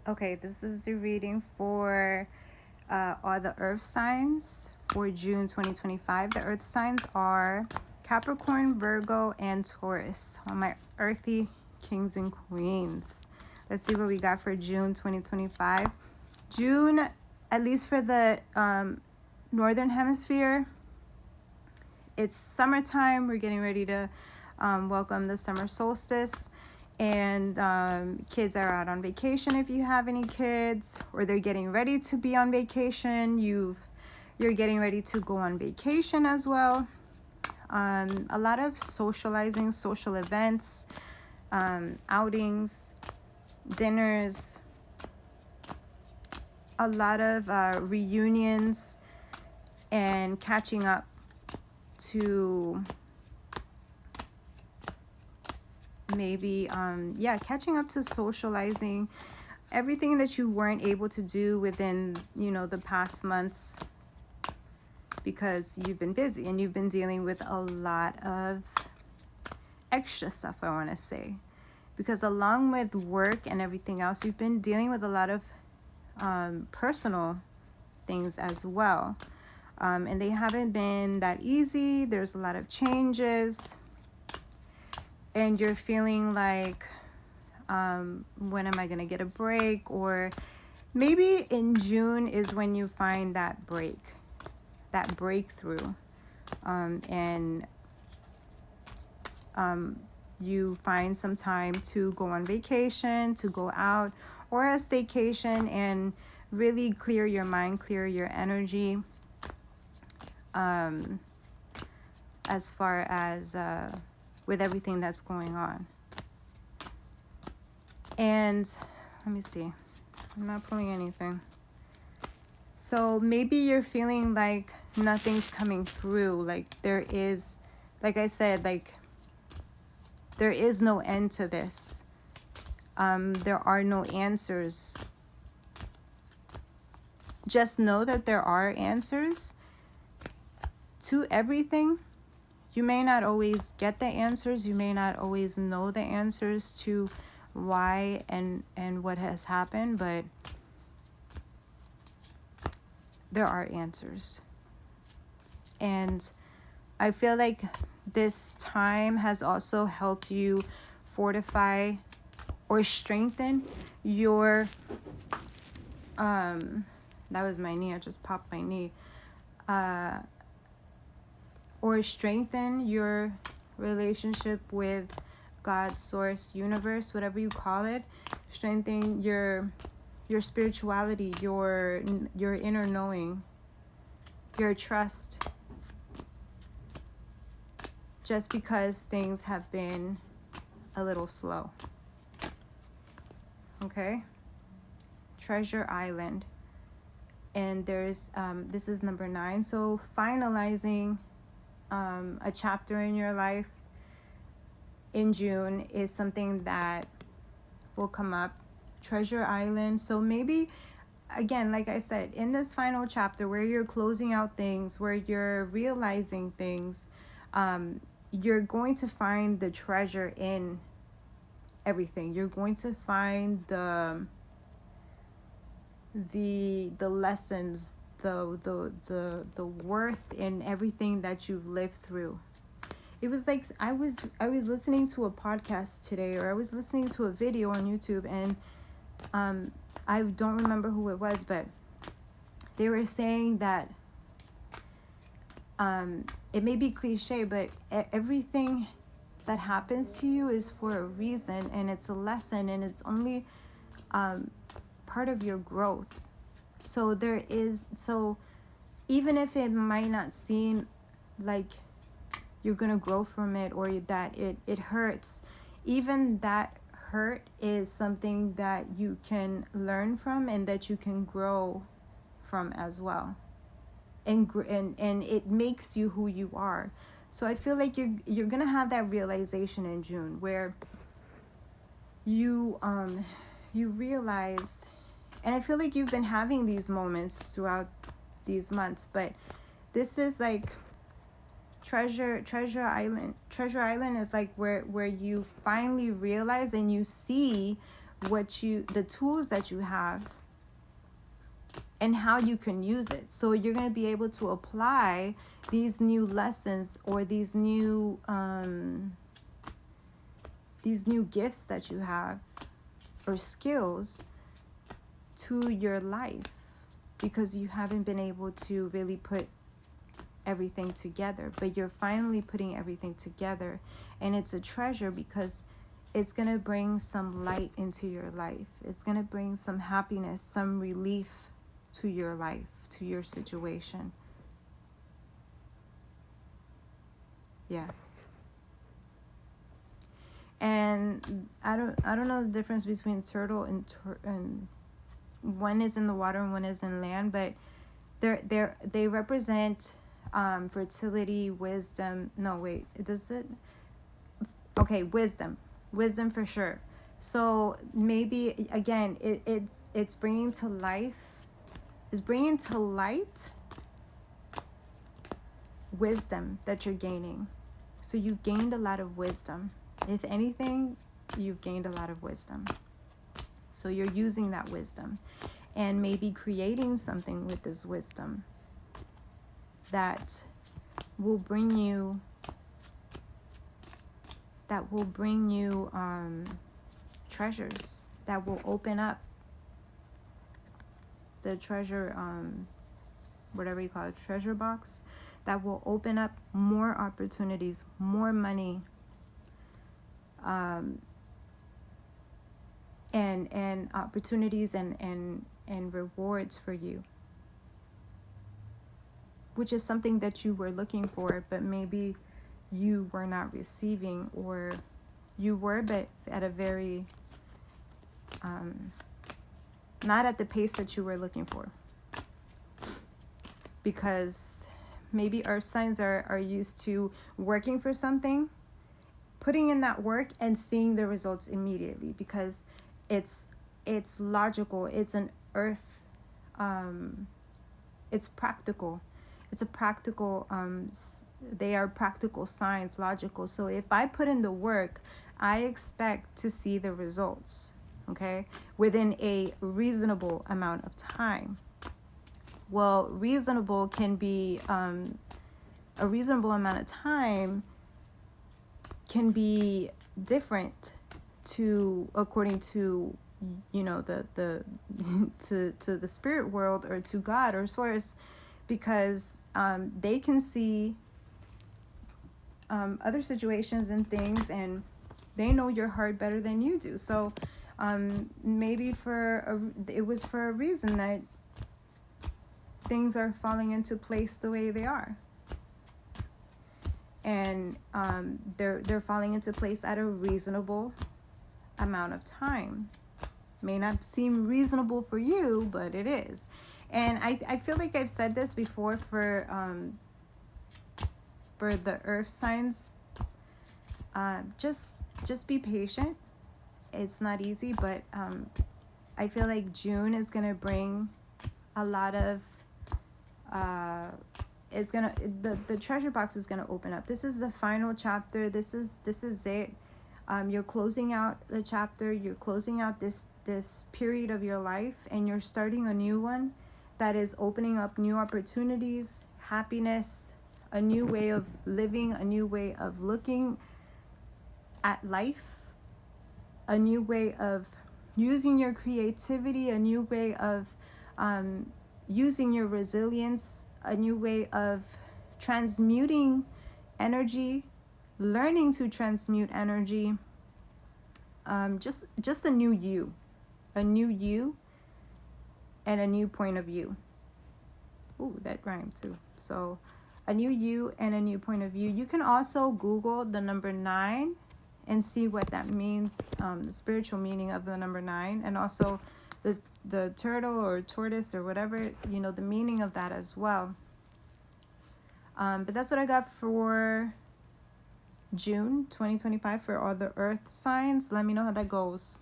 Okay, this is the reading for all the earth signs for June 2025. The earth signs are Capricorn, Virgo, and Taurus. All my earthy kings and queens. Let's see what we got for June 2025. June, at least for the northern hemisphere, it's summertime. We're getting ready to welcome the summer solstice. And kids are out on vacation if you have any kids, or they're getting ready to be on vacation. You're getting ready to go on vacation as well. A lot of socializing, social events, outings, dinners, a lot of reunions and catching up to maybe catching up to socializing, everything that you weren't able to do within the past months because you've been busy and you've been dealing with a lot of extra stuff, I want to say, because along with work and everything else, you've been dealing with a lot of personal things as well, and they haven't been that easy. There's a lot of changes and you're feeling like, when am I going to get a break? Or maybe in June is when you find that break, that breakthrough, and you find some time to go on vacation, to go out, or a staycation, and really clear your mind, clear your energy, as far as with everything that's going on. And let me see, I'm not pulling anything. So maybe you're feeling like nothing's coming through, like there is, like I said, like there is no end to this. There are no answers. Just know that there are answers to everything. You may not always get the answers. You may not always know the answers to why and what has happened, but there are answers. And I feel like this time has also helped you fortify or strengthen your that was my knee, I just popped my knee, or strengthen your relationship with God, source, universe, whatever you call it. Strengthen your spirituality, your inner knowing, your trust, just because things have been a little slow. Okay? Treasure Island. And there's this is number 9. So finalizing a chapter in your life in June is something that will come up. Treasure Island. So maybe, again, like I said, in this final chapter where you're closing out things, where you're realizing things, you're going to find the treasure in everything. You're going to find the lessons, the worth in everything that you've lived through. It was like I was listening to a podcast today, or I was listening to a video on YouTube, and I don't remember who it was, but they were saying that it may be cliche, but everything that happens to you is for a reason, and it's a lesson, and it's only part of your growth. So even if it might not seem like you're gonna grow from it, or that it hurts, even that hurt is something that you can learn from and that you can grow from as well, and it makes you who you are. So I feel like you're gonna have that realization in June, where you realize, and I feel like you've been having these moments throughout these months, but this is like Treasure Island. Treasure Island is like where you finally realize and you see the tools that you have and how you can use it. So you're going to be able to apply these new lessons or these new gifts that you have or skills to your life, because you haven't been able to really put everything together, but you're finally putting everything together, and it's a treasure because it's going to bring some light into your life. It's going to bring some happiness, some relief to your life, to your situation. Yeah. And I don't know the difference between turtle and one is in the water and one is in land, but they represent fertility, wisdom. No, wait, does it? Okay, wisdom for sure. So maybe again, it's bringing to life, it's bringing to light wisdom that you're gaining. So you've gained a lot of wisdom. If anything, you've gained a lot of wisdom. So you're using that wisdom and maybe creating something with this wisdom that will bring you treasures, that will open up the treasure, whatever you call it, treasure box, that will open up more opportunities, more money, and opportunities and rewards for you, which is something that you were looking for, but maybe you were not receiving, or you were, but at a very not at the pace that you were looking for, because maybe earth signs are used to working for something, putting in that work and seeing the results immediately, because it's logical, it's an earth, it's practical, it's a practical, they are practical signs, logical. So if I put in the work, I expect to see the results, okay, within a reasonable amount of time. Well, reasonable can be a reasonable amount of time can be different according to, you know, the to the spirit world, or to God or source, because they can see other situations and things, and they know your heart better than you do. So maybe it was for a reason that things are falling into place the way they are, and they're falling into place at a reasonable amount of time. May not seem reasonable for you, but it is. And I feel like I've said this before for the earth signs. Just be patient. It's not easy, but I feel like June is gonna bring a lot of the treasure box is gonna open up. This is the final chapter. This is it. You're closing out the chapter. You're closing out this period of your life, and you're starting a new one that is opening up new opportunities, happiness, a new way of living, a new way of looking at life, a new way of using your creativity, a new way of using your resilience, a new way of transmuting energy, learning to transmute energy, just a new you, and a new point of view. Ooh, that rhymed too. So a new you and a new point of view. You can also Google the number 9 and see what that means, the spiritual meaning of the number 9, and also the turtle or tortoise or whatever, you know, the meaning of that as well. But that's what I got for June 2025 for all the earth signs. Let me know how that goes.